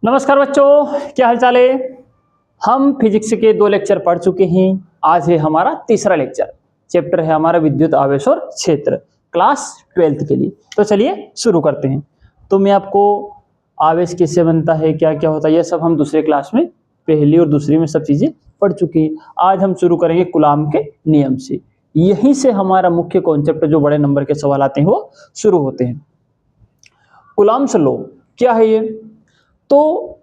नमस्कार बच्चों, क्या हाल चाल है। हम फिजिक्स के 2 लेक्चर पढ़ चुके हैं। आज है हमारा तीसरा लेक्चर। चैप्टर है हमारा विद्युत आवेश और क्षेत्र, क्लास 12th के लिए। तो चलिए शुरू करते हैं। तो मैं आपको आवेश किससे बनता है, क्या क्या होता है, यह सब हम दूसरे क्लास में पहली और दूसरी में सब चीजें पढ़ चुके हैं। आज हम शुरू करेंगे कूलाम के नियम से। यहीं से हमारा मुख्य कॉन्सेप्ट जो बड़े नंबर के सवाल आते हैं वो शुरू होते हैं। कूलाम्स लॉ क्या है ये, तो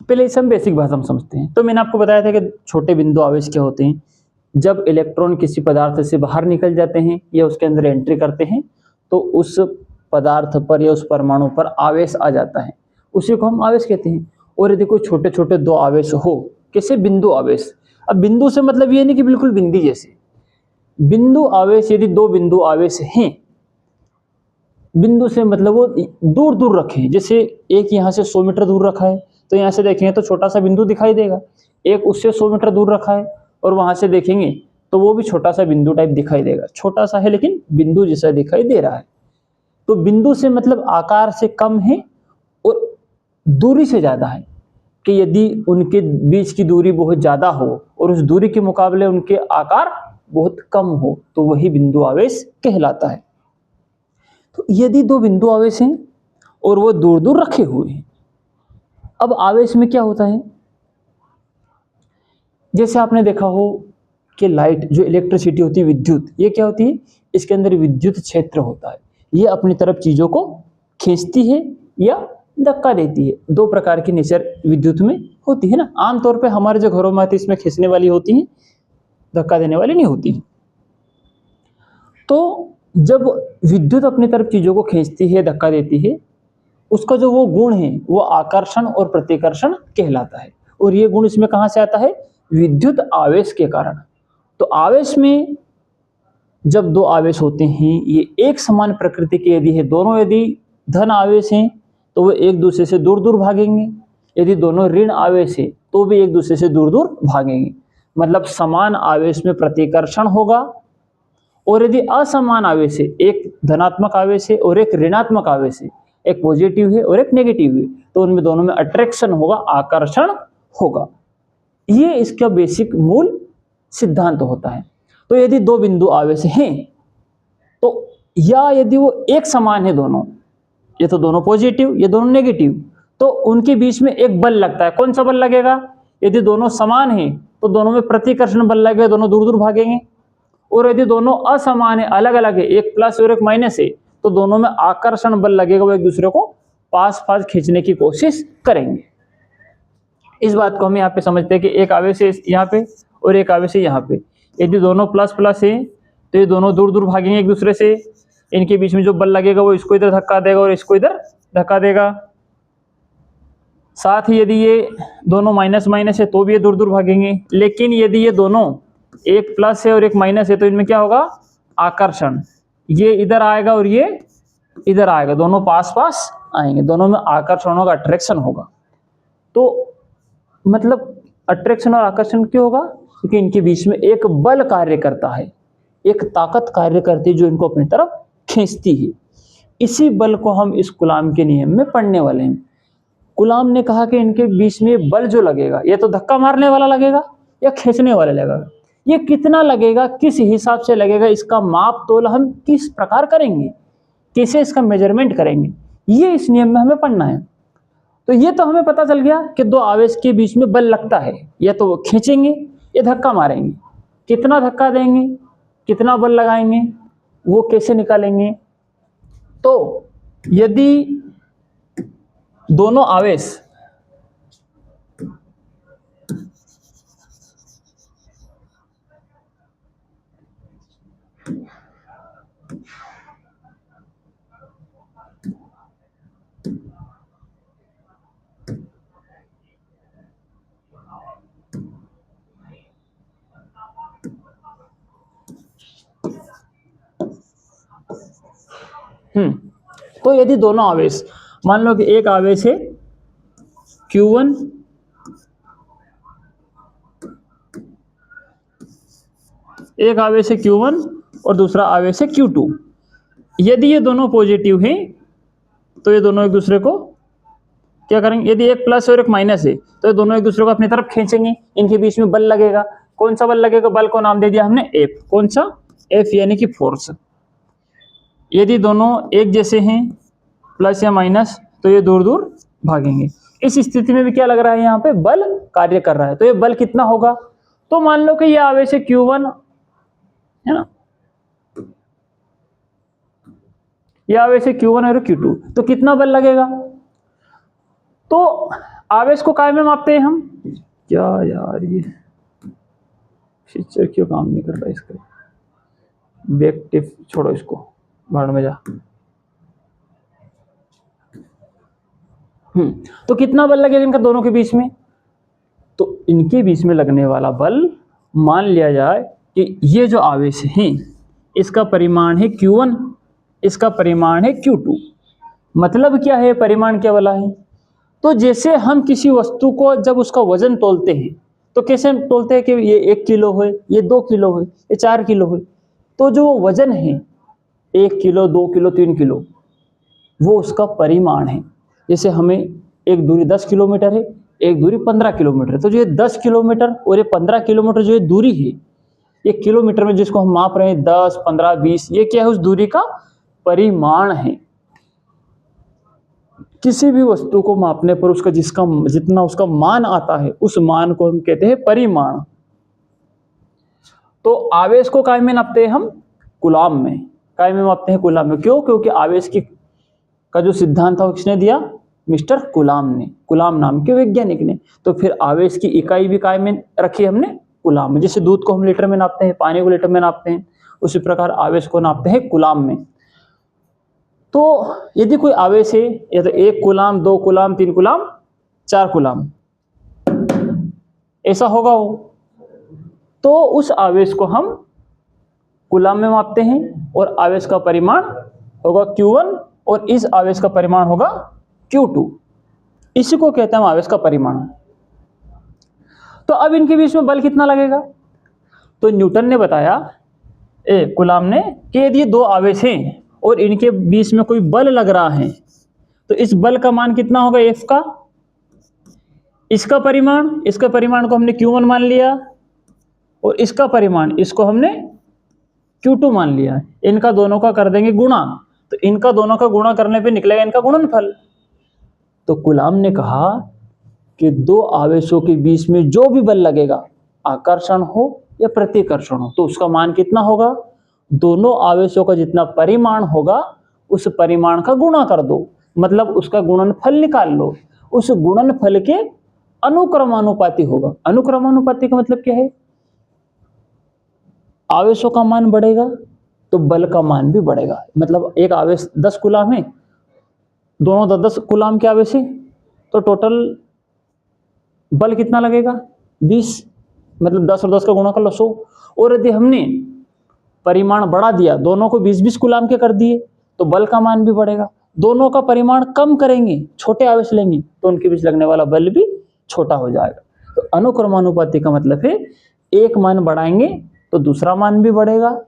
पहले इसे हम बेसिक भाषा में समझते हैं। तो मैंने आपको बताया था कि छोटे बिंदु आवेश क्या होते हैं। जब इलेक्ट्रॉन किसी पदार्थ से बाहर निकल जाते हैं या उसके अंदर एंट्री करते हैं तो उस पदार्थ पर या उस परमाणु पर आवेश आ जाता है, उसी को हम आवेश कहते हैं। और यदि कोई छोटे छोटे दो आवेश हो, कैसे बिंदु आवेश। अब बिंदु से मतलब ये नहीं कि बिल्कुल बिंदी जैसे। बिंदु आवेश यदि दो बिंदु आवेश हैं, बिंदु से मतलब वो दूर दूर रखे। जैसे एक यहाँ से 100 मीटर दूर रखा है तो यहाँ से देखेंगे तो छोटा सा बिंदु दिखाई देगा। एक उससे 100 मीटर दूर रखा है और वहां से देखेंगे तो वो भी छोटा सा बिंदु टाइप दिखाई देगा। छोटा सा है लेकिन बिंदु जैसा दिखाई दे रहा है। तो बिंदु से मतलब आकार से कम है और दूरी से ज्यादा है। कि यदि उनके बीच की दूरी बहुत ज्यादा हो और उस दूरी के मुकाबले उनके आकार बहुत कम हो तो वही बिंदु आवेश कहलाता है। तो यदि दो बिंदु आवेश हैं और वो दूर दूर रखे हुए हैं, अब आवेश में क्या होता है, जैसे आपने देखा हो कि लाइट जो इलेक्ट्रिसिटी होती है, विद्युत, ये क्या होती है, इसके अंदर विद्युत क्षेत्र होता है। ये अपनी तरफ चीजों को खींचती है या धक्का देती है। दो प्रकार की नेचर विद्युत में होती है ना। आमतौर पे हमारे जो घरों में आती है इसमें खींचने वाली होती है, धक्का देने वाली नहीं होती। तो जब विद्युत अपनी तरफ चीजों को खींचती है, धक्का देती है, उसका जो वो गुण है वो आकर्षण और प्रतिकर्षण कहलाता है। और ये गुण इसमें कहां से आता है, विद्युत आवेश के कारण। तो आवेश में जब दो आवेश होते हैं, ये एक समान प्रकृति के यदि है, दोनों यदि धन आवेश हैं तो वो एक दूसरे से दूर दूर भागेंगे। यदि दोनों ऋण आवेश है तो भी एक दूसरे से दूर दूर भागेंगे। मतलब समान आवेश में प्रतिकर्षण होगा। और यदि असमान आवेश है, एक धनात्मक आवेश है और एक ऋणात्मक आवेश है, एक पॉजिटिव है और एक नेगेटिव है, तो उनमें दोनों में अट्रैक्शन होगा, आकर्षण होगा। ये इसका बेसिक मूल सिद्धांत होता है। तो यदि दो बिंदु आवेश हैं तो या यदि वो एक समान है दोनों, ये तो दोनों पॉजिटिव, ये दोनों नेगेटिव, तो उनके बीच में एक बल लगता है। कौन सा बल लगेगा, यदि दोनों समान हैं तो दोनों में प्रतिकर्षण बल लगेगा, दोनों दूर दूर भागेंगे। और यदि दोनों असमान है, अलग अलग है, एक प्लस और एक माइनस है, तो दोनों में आकर्षण बल लगेगा, वो एक दूसरे को पास पास खींचने की कोशिश करेंगे। इस बात को हम यहाँ पे समझते हैं कि एक आवेश है यहाँ पे और एक आवेश है यहाँ पे। यदि दोनों प्लस प्लस है तो ये दोनों दूर दूर भागेंगे एक दूसरे से। इनके बीच में जो बल लगेगा वो इसको इधर धक्का देगा और इसको इधर धक्का देगा। साथ ही यदि ये दोनों माइनस माइनस है तो भी ये दूर दूर भागेंगे। लेकिन यदि ये दोनों एक प्लस है और एक माइनस है तो इनमें क्या होगा, आकर्षण। ये इधर आएगा और ये इधर आएगा, दोनों पास पास आएंगे, दोनों में आकर्षण होगा, अट्रैक्शन होगा। तो मतलब अट्रैक्शन और आकर्षण क्यों होगा, क्योंकि इनके बीच में एक बल कार्य करता है, एक ताकत कार्य करती है जो इनको अपनी तरफ खींचती है। इसी बल को हम इस कूलाम के नियम में पढ़ने वाले हैं। कूलाम ने कहा कि इनके बीच में बल जो लगेगा, ये तो धक्का मारने वाला लगेगा या खींचने वाला लगेगा। ये कितना लगेगा, किस हिसाब से लगेगा, इसका माप तोल हम किस प्रकार करेंगे, कैसे इसका मेजरमेंट करेंगे, ये इस नियम में हमें पढ़ना है। तो ये तो हमें पता चल गया कि दो आवेश के बीच में बल लगता है, या तो वो खींचेंगे या धक्का मारेंगे। कितना धक्का देंगे, कितना बल लगाएंगे, वो कैसे निकालेंगे। तो यदि दोनों आवेश तो यदि दोनों आवेश, मान लो कि एक आवेश है Q1 एक आवेश है Q1 और दूसरा आवेश है Q2। यदि ये दोनों पॉजिटिव हैं तो ये दोनों एक दूसरे को क्या करेंगे, यदि एक प्लस और एक माइनस है तो ये दोनों एक दूसरे को अपनी तरफ खींचेंगे, इनके बीच में बल लगेगा। कौन सा बल लगेगा, बल को नाम दे दिया हमने एफ। कौन सा, एफ यानी कि फोर्स। यदि दोनों एक जैसे हैं प्लस या माइनस तो ये दूर दूर भागेंगे। इस स्थिति में भी क्या लग रहा है, यहाँ पे बल कार्य कर रहा है। तो ये बल कितना होगा, तो मान लो कि ये आवेश है Q1 है ना, ये आवेश है Q1 और Q2, तो कितना बल लगेगा। तो आवेश को काय में मापते हैं हम, क्या यार ये फीचर क्यों काम नहीं कर रहा इसका, बैक टिप छोड़ो इसको, भाड़ में जा। तो कितना बल लगेगा इनका दोनों के बीच में, तो इनके बीच में लगने वाला बल मान लिया जाए कि ये जो आवेश है इसका परिमाण है Q1, इसका परिमाण है Q2। मतलब क्या है, परिमाण क्या वाला है, तो जैसे हम किसी वस्तु को जब उसका वजन तोलते हैं तो कैसे तोलते हैं कि ये 1 किलो है, ये 2 किलो है, ये 4 किलो है। तो जो वजन है 1 किलो 2 किलो 3 किलो वो उसका परिमाण है। जैसे हमें एक दूरी 10 किलोमीटर है, एक दूरी 15 किलोमीटर है, तो जो ये 10 किलोमीटर और ये 15 किलोमीटर जो ये दूरी है, ये किलोमीटर में जिसको हम माप रहे हैं 10 15 20, ये क्या है, उस दूरी का परिमाण है। किसी भी वस्तु को मापने पर उसका जितना उसका मान आता है उस मान को हम कहते हैं परिमाण। तो आवेश को काय में नापते हैं हम, कूलाम में। काय में मापते हैं, कूलाम में। क्यों, क्योंकि आवेश की का जो सिद्धांत था वो किसने दिया, मिस्टर कूलाम ने, कूलाम नाम के वैज्ञानिक ने। तो फिर आवेश की इकाई भी काय में रखी हमने, कूलाम में। जैसे दूध को हम लीटर में नापते हैं, पानी को लीटर में नापते हैं, उसी प्रकार आवेश को नापते हैं कूलाम में। तो यदि कोई आवेश है या तो 1 कूलाम 2 कूलाम 3 कूलाम 4 कूलाम ऐसा होगा वो, तो उस आवेश को हम कूलाम में मापते हैं और आवेश का परिमाण होगा Q1 और इस आवेश का परिमाण होगा Q2। इसी को कहते हैं हम आवेश का परिमाण। तो अब इनके बीच में बल कितना लगेगा, तो न्यूटन ने बताया, कूलाम ने, कि यदि 2 आवेश हैं और इनके बीच में कोई बल लग रहा है तो इस बल का मान कितना होगा, F का, इसका परिमाण को हमने Q1 मान लिया और इसका परिमाण इसको हमने Q2 मान लिया। इनका दोनों का कर देंगे गुणा, तो इनका दोनों का गुणा करने पे निकलेगा इनका गुणनफल। तो कूलाम ने कहा कि 2 आवेशों के बीच में जो भी बल लगेगा, आकर्षण हो या प्रतिकर्षण हो, तो उसका मान कितना होगा, दोनों आवेशों का जितना परिमाण होगा उस परिमाण का गुणा कर दो, मतलब उसका गुणनफल निकाल लो। उस गुणनफल के अनुक्रमानुपाती होगा। अनुक्रमानुपाती का मतलब क्या है, आवेशों का मान बढ़ेगा तो बल का मान भी बढ़ेगा। मतलब एक आवेश 10 कूलाम है, दोनों 10 कूलाम के आवेश है, तो टोटल बल कितना लगेगा, 20। मतलब 10 और 10 का गुणा कर लो 100। और यदि हमने परिमाण बढ़ा दिया, दोनों को 20-20 कूलाम के कर दिए, तो बल का मान भी बढ़ेगा। दोनों का परिमाण कम करेंगे, छोटे आवेश लेंगे, तो उनके बीच लगने वाला बल भी छोटा हो जाएगा। तो अनुक्रमानुपाती का मतलब है एक मान बढ़ाएंगे तो दूसरा मान भी बढ़ेगा,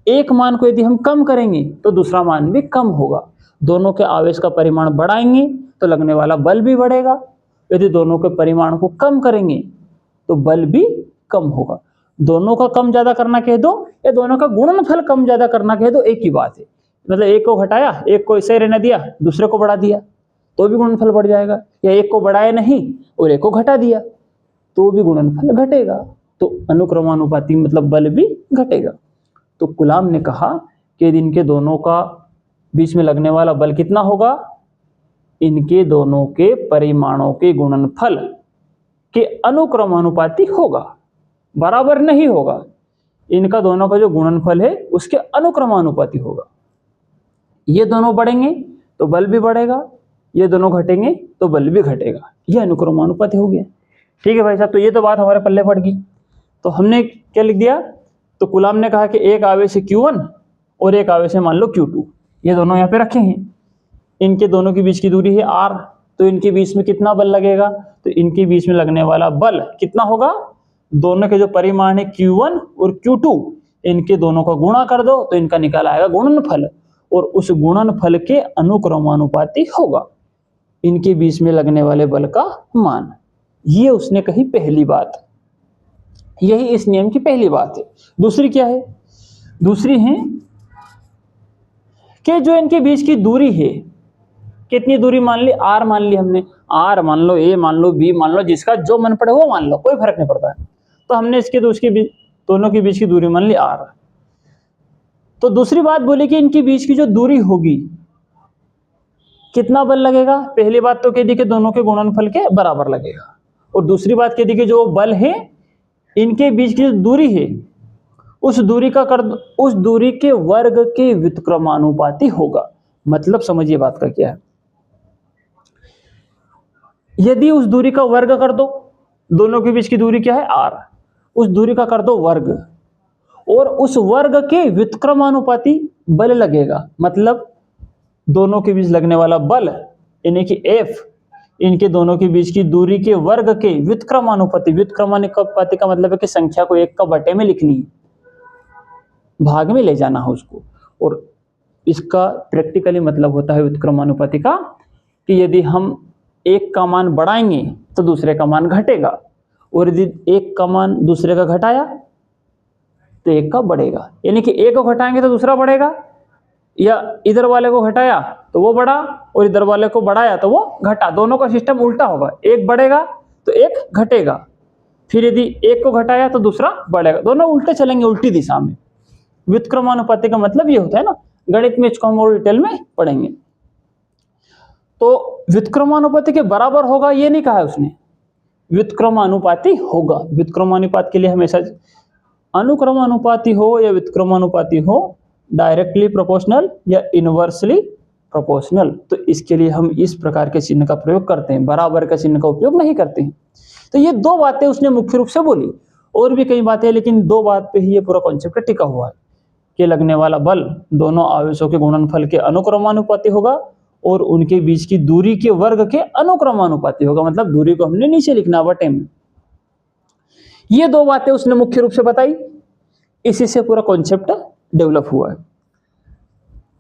एक मान को यदि हम कम करेंगे तो दूसरा मान भी कम होगा। दोनों के आवेश का परिमाण बढ़ाएंगे तो लगने वाला बल भी बढ़ेगा, यदि दोनों के परिमाण को कम करेंगे तो बल भी कम होगा। दोनों का कम ज्यादा करना कह दो या दोनों का गुणनफल कम ज्यादा करना कह दो, एक ही बात है। मतलब एक को घटाया, एक को ऐसे रहने दिया, दूसरे को बढ़ा दिया तो भी गुणनफल बढ़ जाएगा, या एक को बढ़ाया नहीं और एक को घटा दिया तो भी गुणनफल घटेगा। तो अनुक्रमानुपाती मतलब बल भी घटेगा। तो कूलाम ने कहा कि इनके दोनों का बीच में लगने वाला बल कितना होगा, इनके दोनों के परिमाणों के गुणनफल के अनुक्रमानुपाती होगा, बराबर नहीं होगा। इनका दोनों का जो गुणनफल है उसके अनुक्रमानुपाती होगा। ये दोनों बढ़ेंगे तो बल भी बढ़ेगा, ये दोनों घटेंगे तो बल भी घटेगा। ये अनुक्रमानुपाती हो गया। ठीक है भाई साहब, तो ये तो बात हमारे पल्ले पड़ गई। तो हमने क्या लिख दिया, तो कूलाम ने कहा कि एक आवेश है Q1 और एक आवेश है मान लो Q2, ये दोनों यहाँ पे रखे हैं। इनके दोनों के बीच की दूरी है R, तो इनके बीच में कितना बल लगेगा, तो इनके बीच में लगने वाला बल कितना होगा, दोनों के जो परिमाण है Q1 और Q2, इनके दोनों का गुणा कर दो तो इनका निकल आएगा गुणनफल, और उस गुणनफल के अनुक्रमानुपाती होगा। इनके बीच में लगने वाले बल का मान। ये उसने कही पहली बात, यही इस नियम की पहली बात है। दूसरी क्या है? दूसरी है कि जो इनके बीच की दूरी है, कितनी दूरी मान ली? आर मान ली हमने, आर मान लो, ए मान लो, बी मान लो, जिसका जो मन पड़े वो मान लो, कोई फर्क नहीं पड़ता है। तो हमने इसके तो उसके बीच, दोनों के बीच की दूरी मान ली आर। तो दूसरी बात बोली कि इनके बीच की जो दूरी होगी कितना बल लगेगा? पहली बात तो कह दी कि दोनों के गुणनफल के बराबर लगेगा, और दूसरी बात कह दी कि जो बल है इनके बीच की जो दूरी है उस दूरी का कर, उस दूरी के वर्ग के व्युत्क्रमानुपाती होगा। मतलब समझिए बात का क्या है। यदि उस दूरी का वर्ग कर दो, दोनों के बीच की दूरी क्या है? आर, उस दूरी का कर दो वर्ग, और उस वर्ग के व्युत्क्रमानुपाती बल लगेगा। मतलब दोनों के बीच लगने वाला बल यानी कि F, इनके दोनों के बीच की दूरी के वर्ग के व्युत्क्रमानुपाती। व्युत्क्रमानुपाती का मतलब है कि संख्या को 1 का बटे में लिखनी है, भाग में ले जाना है उसको। और इसका प्रैक्टिकली मतलब होता है व्युत्क्रमानुपाती का कि यदि हम एक का मान बढ़ाएंगे तो दूसरे का मान घटेगा, और यदि एक का मान दूसरे का घटाया तो एक का बढ़ेगा। यानी कि एक को घटाएंगे तो दूसरा बढ़ेगा, या इधर वाले को घटाया तो वो बढ़ा और इधर वाले को बढ़ाया तो वो घटा। दोनों का सिस्टम उल्टा होगा, एक बढ़ेगा तो एक घटेगा, फिर यदि एक को घटाया तो दूसरा बढ़ेगा, दोनों उल्टे चलेंगे, उल्टी दिशा में। व्युत्क्रमानुपाती का मतलब ये होता है ना, गणित में इसको हम और डिटेल में पढ़ेंगे। तो व्युत्क्रमानुपाती के बराबर होगा ये नहीं कहा है उसने, व्युत्क्रमानुपाती होगा। व्युत्क्रमानुपात के लिए हमेशा अनुक्रमानुपाती हो या व्युत्क्रमानुपाती हो, डायरेक्टली प्रोपोर्शनल या इनवर्सली प्रोपोर्शनल, तो इसके लिए हम इस प्रकार के चिन्ह का प्रयोग करते हैं, बराबर का चिन्ह का उपयोग नहीं करते हैं। तो ये दो बातें उसने मुख्य रूप से बोली, और भी कई बातें, लेकिन दो बात पे ही ये पूरा कॉन्सेप्ट टिका हुआ है कि लगने वाला बल दोनों आवेशों के गुणनफल के अनुक्रमानुपाती होगा और उनके बीच की दूरी के वर्ग के अनुक्रमानुपाती होगा। मतलब दूरी को हमने नीचे लिखना बटे में। ये दो बातें उसने मुख्य रूप से बताई, इसी से पूरा कॉन्सेप्ट डेवलप हुआ है।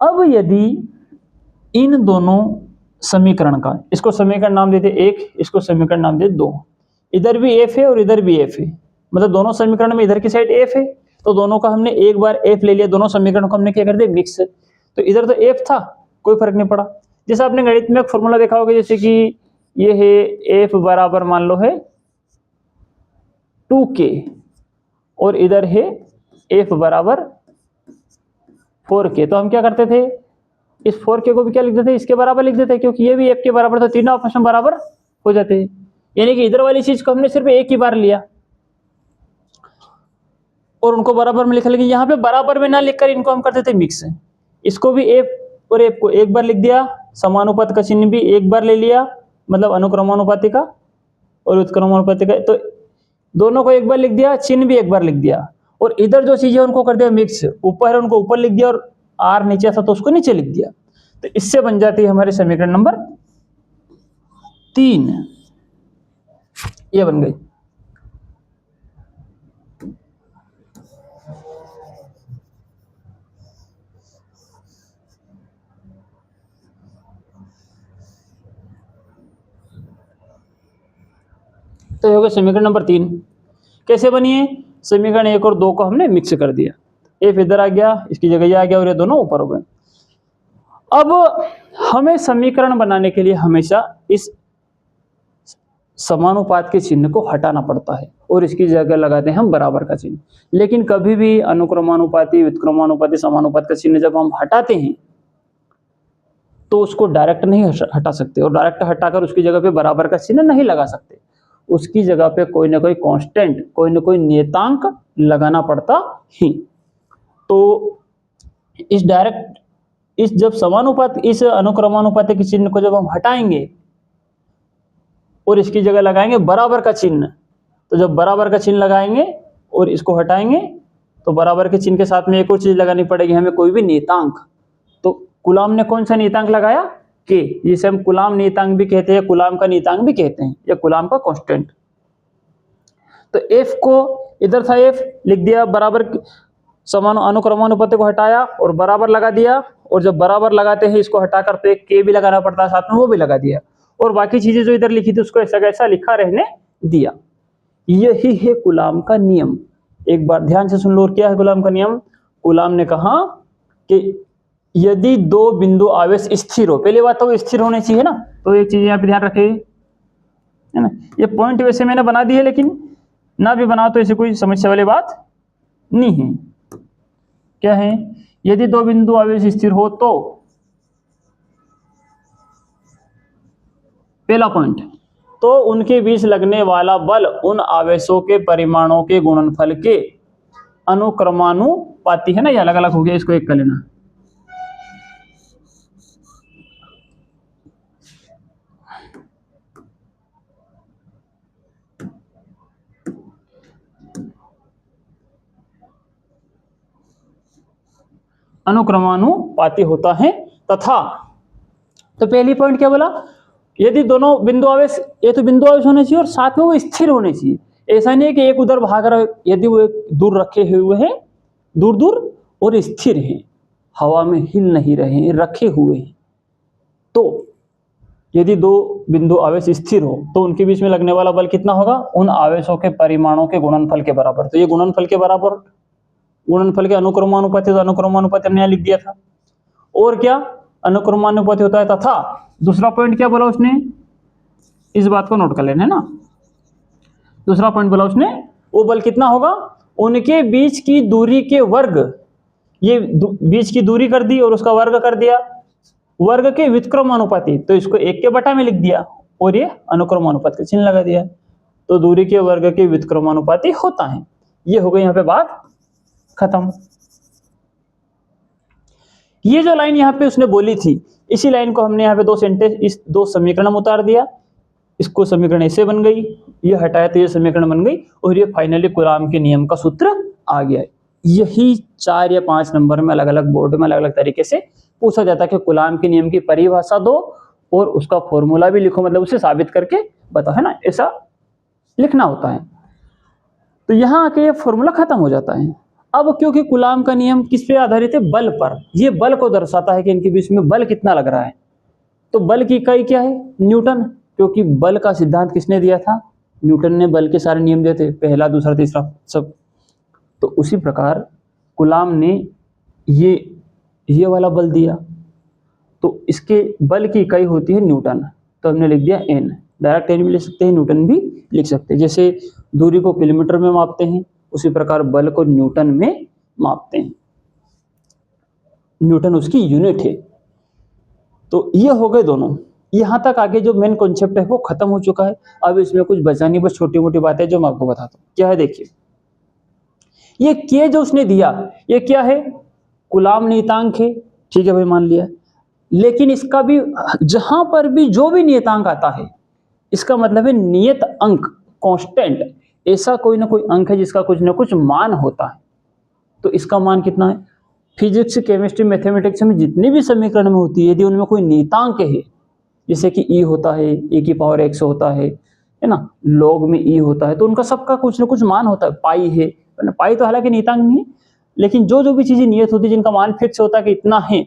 अब यदि इन दोनों समीकरण का, इसको समीकरण नाम देते एक, इसको समीकरण नाम देते दो, इधर भी एफ है और इधर भी एफ है, मतलब दोनों समीकरण में इधर की साइड एफ है, तो दोनों का हमने एक बार एफ ले लिया, दोनों समीकरण को हमने क्या कर दिया? मिक्स। तो इधर तो एफ था, कोई फर्क नहीं पड़ा। जैसे आपने गणित में एक फॉर्मूला देखा होगा, जैसे कि ये है एफ बराबर मान लो है 2k, और इधर है एफ बराबर 4k। तो हम क्या करते थे? इस 4k को भी क्या लिख देते? इसके बराबर लिख देते, क्योंकि ये भी f के बराबर, तो तीनों आपस में बराबर हो जाते हैं। यानी कि इधर वाली चीज को हमने सिर्फ एक ही बार लिया और उनको बराबर में लिखा, लेकिन यहाँ पे बराबर में ना लिखकर इनको हम करते थे मिक्स। इसको भी f और f को एक बार लिख दिया, समानुपात का चिन्ह भी एक बार ले लिया, मतलब अनुक्रमानुपाती का और उत्क्रमानुपाती का, तो दोनों को एक बार लिख दिया, चिन्ह भी एक बार लिख दिया, और इधर जो चीजें उनको कर दिया मिक्स, ऊपर है उनको ऊपर लिख दिया और आर नीचे था तो उसको नीचे लिख दिया। तो इससे बन जाती है हमारे समीकरण नंबर 3, ये बन गई। तो ये हो गया समीकरण नंबर 3। कैसे बनी है? समीकरण 1 और 2 को हमने मिक्स कर दिया, एफ इधर आ गया, इसकी जगह ये आ गया, और ये दोनों ऊपर हो गए। अब हमें समीकरण बनाने के लिए हमेशा इस समानुपात के चिन्ह को हटाना पड़ता है और इसकी जगह लगाते हैं हम बराबर का चिन्ह। लेकिन कभी भी अनुक्रमानुपाती, व्युत्क्रमानुपाती, समानुपात का चिन्ह जब हम हटाते हैं तो उसको डायरेक्ट नहीं हटा सकते, और डायरेक्ट हटाकर उसकी जगह पे बराबर का चिन्ह नहीं लगा सकते। उसकी जगह पे कोई ना कोई कांस्टेंट, कोई ना कोई नियतांक लगाना पड़ता ही। तो इस जब समानुपात, इस अनुक्रमानुपाती के चिन्ह को जब हम हटाएंगे और इसकी जगह लगाएंगे बराबर का चिन्ह, तो जब बराबर का चिन्ह लगाएंगे और इसको हटाएंगे तो बराबर के चिन्ह के साथ में एक और चीज लगानी पड़ेगी हमें, कोई भी नियतांक। तो कुलाम ने कौन सा नियतांक लगाया? के, जिसे हम कुलाम नियतांक भी कहते हैं, कुलाम का नियतांक भी कहते हैं, या कुलाम का कांस्टेंट। तो एफ को इधर था एफ लिख दिया, बराबर समान अनुक्रमानुपाती को हटाया और बराबर लगा दिया, और जब बराबर लगाते हैं इसको हटाकर तो एक के भी लगाना पड़ता है साथ में, वो भी लगा दिया, और बाकी चीजें जो इधर लिखी थी उसको ऐसा कैसा लिखा रहने दिया। यही है कूलाम का नियम। एक बार ध्यान से सुन लो, क्या है कूलाम का नियम। कूलाम ने कहा कि यदि दो बिंदु आवेश स्थिर हो, पहले बात तो वो स्थिर होने चाहिए ना, तो एक चीज यहाँ पे ध्यान रखे, है ना। ये पॉइंट वैसे मैंने बना दी है, लेकिन ना भी बनाओ तो ऐसी कोई समस्या वाली बात नहीं है। क्या है, यदि दो बिंदु आवेश स्थिर हो तो पहला पॉइंट, तो उनके बीच लगने वाला बल उन आवेशों के परिमाणों के गुणनफल के अनुक्रमानुपाती है ना, ये अलग अलग हो गया, इसको एक कर लेना। अनुक्रमानुपाती होता है तथा, तो पहली पॉइंट क्या बोला, यदि दोनों बिंदु आवेश, ये तो बिंदु आवेश होने चाहिए और साथ में वो स्थिर होने चाहिए। ऐसा नहीं है कि एक उधर भाग रहा है, यदि वो एक दूर रखे हुए हैं, दूर दूर और स्थिर हैं, हवा में हिल नहीं रहे हैं, रखे हुए हैं, तो यदि दो बिंदु आवेश स्थिर हो तो उनके बीच में लगने वाला बल कितना होगा, उन आवेशों के परिमाणों के गुणनफल के बराबर। तो ये गुणनफल के बराबर, गुणनफल के अनुक्रमानुपाती, तो अनुक्रमानुपाती हमने यहाँ लिख दिया था। और क्या, अनुक्रमानुपाती होता है तथा, दूसरा पॉइंट क्या बोला उसने, इस बात को नोट कर लेना है ना। दूसरा पॉइंट बोला उसने, वो बल कितना होगा, उनके बीच की दूरी के वर्ग, ये बीच की दूरी कर दी और उसका वर्ग कर दिया, वर्ग के व्युत्क्रमानुपाती, तो इसको एक के बटा में लिख दिया और ये अनुक्रमानुपाती का चिन्ह लगा दिया, तो दूरी के वर्ग के व्युत्क्रमानुपाती होता है। ये हो गई यहाँ पे बात खत्म। ये जो लाइन यहाँ पे उसने बोली थी, इसी लाइन को हमने यहाँ पे दो सेंटेंस, इस दो समीकरण में उतार दिया, इसको समीकरण ऐसे बन गई, ये हटाया तो ये समीकरण बन गई, और ये फाइनली कूलाम के नियम का सूत्र आ गया। यही 4 या 5 नंबर में अलग अलग बोर्ड में अलग अलग तरीके से पूछा जाता है कि कूलाम के नियम की परिभाषा दो और उसका फॉर्मूला भी लिखो, मतलब उसे साबित करके बताओ, है ना, ऐसा लिखना होता है। तो यहाँ आके ये फॉर्मूला खत्म हो जाता है। अब क्योंकि कूलाम का नियम किस पे आधारित है, बल पर, ये बल को दर्शाता है कि इनके बीच में बल कितना लग रहा है। तो बल की इकाई क्या है, न्यूटन, क्योंकि बल का सिद्धांत किसने दिया था, न्यूटन ने बल के सारे नियम दिए थे, पहला दूसरा तीसरा सब। तो उसी प्रकार कूलाम ने ये वाला बल दिया, तो इसके बल की इकाई होती है न्यूटन, तो हमने लिख दिया एन, डायरेक्ट एन भी लिख सकते हैं, न्यूटन भी लिख सकते हैं। जैसे दूरी को किलोमीटर में मापते हैं, उसी प्रकार बल को न्यूटन में मापते हैं, न्यूटन उसकी यूनिट है। तो ये हो गए दोनों, यहां तक आगे जो मेन कॉन्सेप्ट है वो खत्म हो चुका है। अब इसमें कुछ बचा नहीं, बस छोटी मोटी बातें जो मैं आपको बताता हूँ। क्या है, देखिए, ये के जो उसने दिया, ये क्या है, कूलाम नियतांक है, ठीक है भाई, मान लिया। लेकिन इसका भी, जहां पर भी जो भी नियतांक आता है, इसका मतलब है नियत अंक, कांस्टेंट, ऐसा कोई ना कोई अंक है जिसका कुछ ना कुछ मान होता है। तो इसका मान कितना है, फिजिक्स, केमिस्ट्री, मैथमेटिक्स में जितनी भी समीकरण में होती है, यदि उनमें कोई नियतांक है, जैसे कि ई होता है, ए की पावर एक्स होता है ना, लॉग में ई होता है, तो उनका सबका कुछ ना कुछ मान होता है। पाई है, पाई तो हालांकि नियतांक नहीं है, लेकिन जो जो भी चीजें नियत होती है, जिनका मान फिक्स होता है कि इतना है,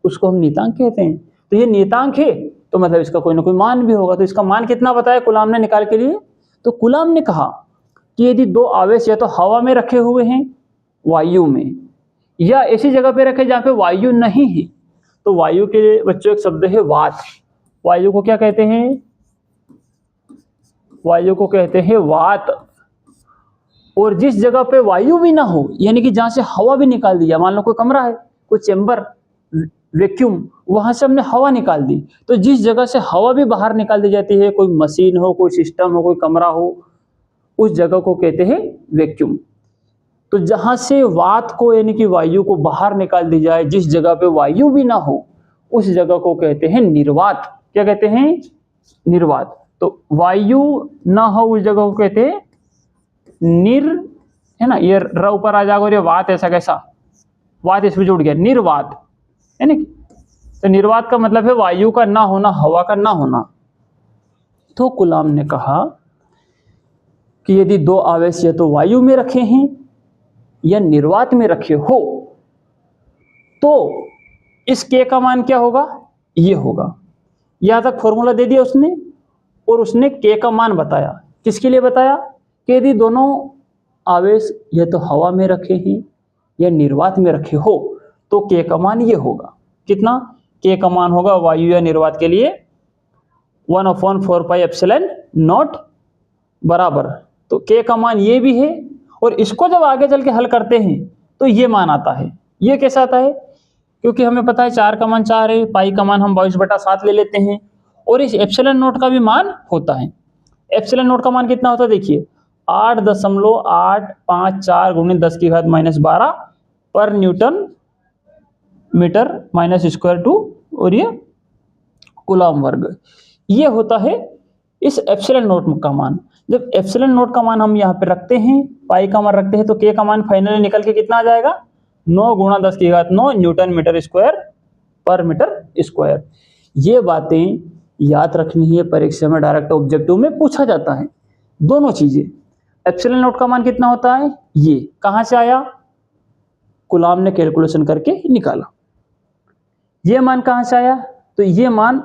उसको हम नियतांक कहते हैं। तो ये नियतांक है, तो मतलब इसका कोई ना कोई मान भी होगा। तो इसका मान कितना बताया कूलाम ने निकाल के लिए, तो कूलाम ने कहा कि यदि दो आवेश या तो हवा में रखे हुए हैं, वायु में, या ऐसी जगह पे रखे जहां पे वायु नहीं है, तो वायु के लिए बच्चों एक शब्द है वात। वायु को क्या कहते हैं, वायु को कहते हैं वात। और जिस जगह पे वायु भी ना हो, यानी कि जहां से हवा भी निकाल दी जाए, मान लो कोई कमरा है, कोई चेंबर, वैक्यूम, वहां से हमने हवा निकाल दी, तो जिस जगह से हवा भी बाहर निकाल दी जाती है, कोई मशीन हो, कोई सिस्टम हो, कोई कमरा हो, उस जगह को कहते हैं वैक्यूम। तो जहां से वात को, यानी कि वायु को बाहर निकाल दी जाए, जिस जगह पे वायु भी ना हो, उस जगह को कहते हैं निर्वात। क्या कहते हैं, निर्वात। तो वायु ना हो उस जगह को कहते हैं निर, है ना, ये र ऊपर आ जाएगा और ये वात, ऐसा कैसा, वात इसमें जुड़ गया, निर्वात, है ना। तो निर्वात का मतलब है वायु का ना होना, हवा का ना होना। तो कूलाम ने कहा कि यदि दो आवेश या तो वायु में रखे हैं या निर्वात में रखे हो, तो इस के का मान क्या होगा, ये होगा। यहाँ तक फॉर्मूला दे दिया उसने, और उसने के का मान बताया। किसके लिए बताया? कि यदि दोनों आवेश या तो हवा में रखे हैं या निर्वात में रखे हो तो के का मान ये होगा। कितना? के का मान होगा वायु या निर्वात के लिए 1/4πε0 बराबर, तो के का मान ये भी है। और इसको जब आगे चल के हल करते हैं तो ये मान आता है। ये कैसे आता है? क्योंकि हमें पता है 4 का मान 4 है, पाई का मान हम 22/7 ले लेते हैं, और इस एप्सिलॉन नोट का भी मान होता है। एप्सिलॉन नोट का मान कितना होता है? देखिए 8.854 × 10⁻12 पर newton metre minus square two, और ये कूलम वर्ग, ये होता है इस एप्सिलॉन नोट का मान। जब एप्सिलॉन नोट का मान हम यहाँ पे रखते हैं, पाई का मान रखते हैं, तो के का मान फाइनली निकल के कितना आ जाएगा? 9 × 10⁹ न्यूटन मीटर स्क्वायर पर मीटर स्क्वायर। ये बातें याद रखनी है, परीक्षा में डायरेक्ट ऑब्जेक्टिव में पूछा जाता है दोनों चीजें। एप्सिलॉन नोट का मान कितना होता है? ये कहां से आया? कूलम ने कैलकुलेशन करके निकाला। ये मान कहां से आया? तो ये मान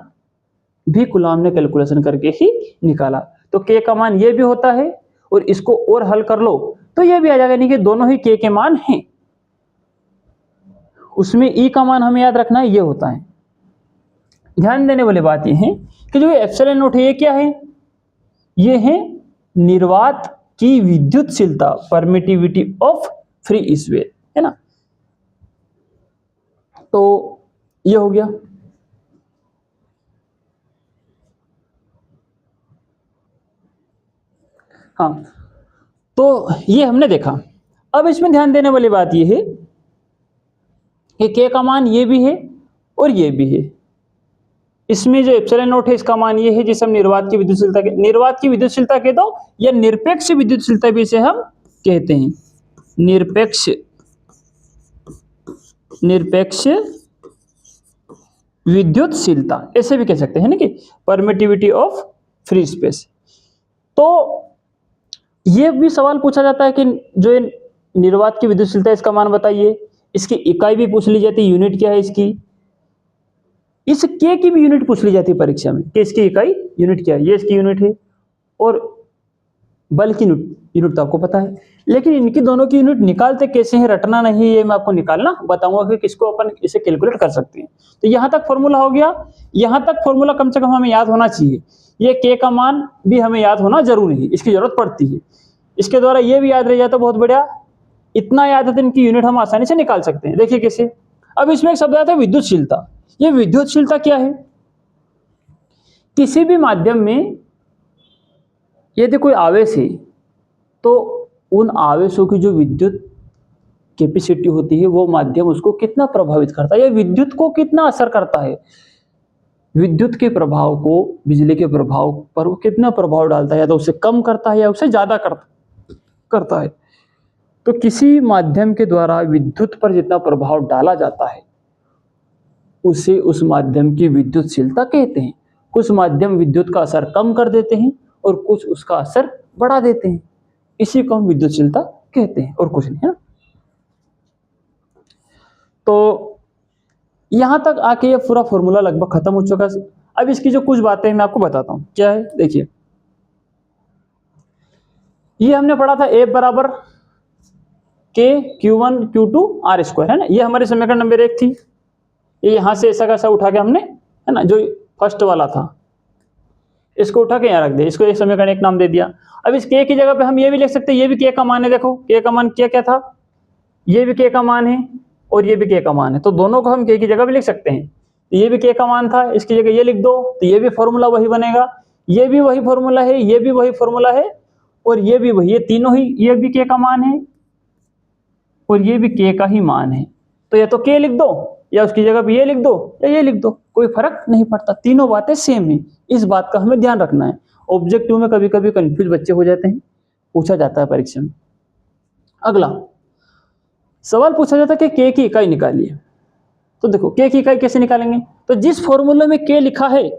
भी कूलम ने कैलकुलेशन करके ही निकाला। तो के का मान ये भी होता है, और इसको और हल कर लो तो ये भी आ जाएगा, नहीं कि दोनों ही के मान हैं। उसमें ई का मान हमें याद रखना है, ये होता है। ध्यान देने वाली बात ये है कि जो एप्सिलॉन नोट है ये क्या है? ये है निर्वात की विद्युतशीलता, परमिटिविटी ऑफ फ्री स्पेस, है ना। तो ये हो गया। हाँ, तो ये हमने देखा। अब इसमें ध्यान देने वाली बात ये है कि के का मान ये भी है और ये भी है। इसमें जो एप्सिलॉन नोट है इसका मान ये है, जिसे हम निर्वात की विद्युतशीलता कह दो, या निरपेक्ष विद्युतशीलता भी इसे हम कहते हैं। निरपेक्ष विद्युतशीलता ऐसे भी कह सकते हैं ना, कि परमिटिविटी ऑफ फ्री स्पेस। तो ये भी सवाल पूछा जाता है कि जो निर्वात की विद्युतशीलता इसका मान बताइए। इसकी इकाई भी पूछ ली जाती है, यूनिट क्या है इसकी। इस के की भी यूनिट पूछ ली जाती है परीक्षा में कि इसकी इकाई यूनिट क्या है। ये इसकी यूनिट है, और बल की यूनिट तो आपको पता है, लेकिन इनकी दोनों की यूनिट निकालते कैसे हैं, रटना नहीं, ये मैं आपको निकालना बताऊंगा कि किसको अपन इसे कैलकुलेट कर सकते हैं। तो यहां तक फॉर्मूला हो गया। यहां तक फॉर्मूला कम से कम हमें याद होना चाहिए। ये के का मान भी हमें याद होना जरूरी है, इसकी जरूरत पड़ती है। इसके द्वारा ये भी याद रह जाता बहुत बढ़िया। इतना याद है तो इनकी यूनिट हम आसानी से निकाल सकते हैं। देखिए कैसे। अब इसमें एक शब्द आता है विद्युतशीलता। ये विद्युतशीलता क्या है? किसी भी माध्यम में यदि कोई आवेश है तो उन आवेशों की जो विद्युत कैपेसिटी होती है, वो माध्यम उसको कितना प्रभावित करता है, या विद्युत को कितना असर करता है। विद्युत के प्रभाव को बिजली के प्रभाव पर वो कितना प्रभाव डालता है, या तो उससे कम करता है या उससे ज्यादा करता है। तो किसी माध्यम के द्वारा विद्युत पर जितना प्रभाव डाला जाता है उसे उस माध्यम की विद्युतशीलता कहते हैं। कुछ माध्यम विद्युत का असर कम कर देते हैं और कुछ उसका असर बढ़ा देते हैं, इसी को हम विद्युतशीलता कहते हैं, और कुछ नहीं, है ना। तो यहां तक आके ये पूरा फॉर्मूला लगभग खत्म हो चुका है। अब इसकी जो कुछ बातें मैं आपको बताता हूं क्या है। देखिए, ये हमने पढ़ा था F बराबर के Q1 Q2 R², है ना। ये हमारे समीकरण नंबर 1 थी। ये यहां से ऐसा कैसा उठा के हमने, है ना, जो फर्स्ट वाला था इसको उठा के यहाँ रख दिया, इसको एक समीकरण 1 नाम दे दिया। अब इस के की जगह पे हम ये भी लिख सकते हैं, ये भी के का मान है। देखो के का मान क्या था, ये भी के का मान है और ये भी के का मान है, तो दोनों को हम के की जगह भी लिख सकते हैं। ये भी के का मान था, इसकी जगह ये लिख दो, तो ये भी फॉर्मूला वही बनेगा। ये भी वही फॉर्मूला है, ये भी वही फॉर्मूला है, और ये भी वही, ये तीनों ही, ये भी के का मान है और ये भी के का ही मान है। तो या तो के लिख दो या उसकी जगह पे ये लिख दो या ये लिख दो, कोई फर्क नहीं पड़ता, तीनों बातें सेम है। इस बात का हमें ध्यान रखना है। ऑब्जेक्टिव में कभी कभी कंफ्यूज बच्चे हो जाते हैं, पूछा जाता है परीक्षा में। अगला सवाल पूछा जाता है कि के की इकाई निकालिए। तो देखो के की इकाई कैसे निकालेंगे, तो जिस फॉर्मूले में के लिखा है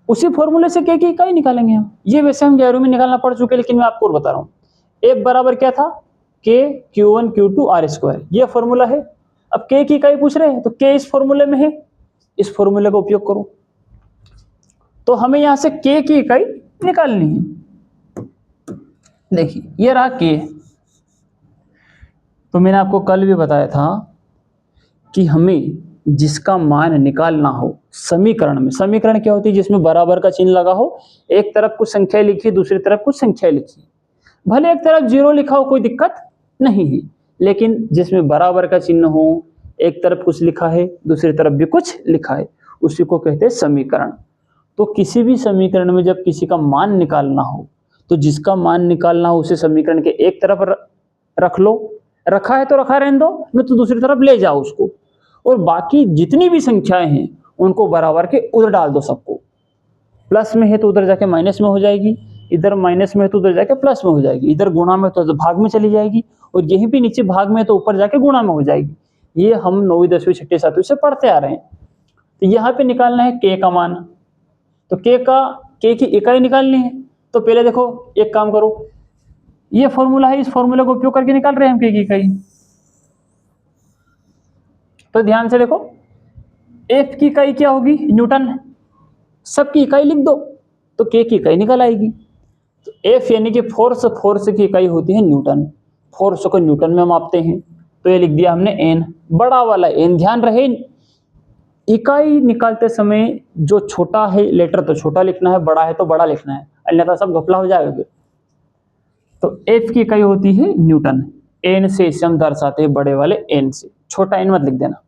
उसी फॉर्मूले से के की इकाई निकालेंगे हम। ये वैसे हम 11वीं में निकालना पड़ चुके, लेकिन मैं आपको और बता रहा हूँ। F बराबर क्या था, के Q1 Q2 R², ये फॉर्मूला है। अब के की इकाई पूछ रहे हैं तो के इस फॉर्मूले में है, इस फॉर्मूले का उपयोग करो। तो हमें यहां से k की इकाई निकालनी है। देखिए ये रहा k। तो मैंने आपको कल भी बताया था कि हमें जिसका मान निकालना हो समीकरण में, समीकरण क्या होती है जिसमें बराबर का चिन्ह लगा हो, एक तरफ कुछ संख्या लिखी दूसरी तरफ कुछ संख्या लिखी, भले एक तरफ 0 लिखा हो कोई दिक्कत नहीं है, लेकिन जिसमें बराबर का चिन्ह हो, एक तरफ कुछ लिखा है दूसरी तरफ भी कुछ लिखा है, उसी को कहते हैं समीकरण। तो किसी भी समीकरण में जब किसी का मान निकालना हो तो जिसका मान निकालना हो उसे समीकरण के एक तरफ रख लो, रखा है तो रखा रहने दो, नहीं तो दूसरी तरफ ले जाओ उसको, और बाकी जितनी भी संख्याएं हैं उनको बराबर के उधर डाल दो सबको। प्लस में है तो उधर जाके माइनस में हो जाएगी, इधर माइनस में है तो उधर जाके प्लस में हो जाएगी, इधर गुणा में तो भाग में चली जाएगी, और यहीं भी नीचे भाग में तो ऊपर जाके गुणा में हो जाएगी। ये हम 9वीं 10वीं 6ठी 7वीं से पढ़ते आ रहे हैं। तो यहाँ पे निकालना है k का मान, तो k की इकाई निकालनी है। तो पहले देखो एक काम करो, ये फॉर्मूला है, इस फॉर्मूले को उपयोग करके निकाल रहे हैं हम k की इकाई। तो ध्यान से देखो, f की इकाई क्या होगी, न्यूटन, सबकी इकाई लिख दो तो k की इकाई निकल आएगी। तो F यानी कि फोर्स, फोर्स की इकाई होती है न्यूटन, फोर्स को न्यूटन में मापते हैं। तो ये लिख दिया हमने n, बड़ा वाला n। ध्यान रहे इकाई निकालते समय जो छोटा है लेटर तो छोटा लिखना है, बड़ा है तो बड़ा लिखना है, अन्यथा सब घपला हो जाएगा फिर। तो F की इकाई होती है न्यूटन, n से इसे हम दर्शाते हैं बड़े वाले n से, छोटा n मत लिख देना,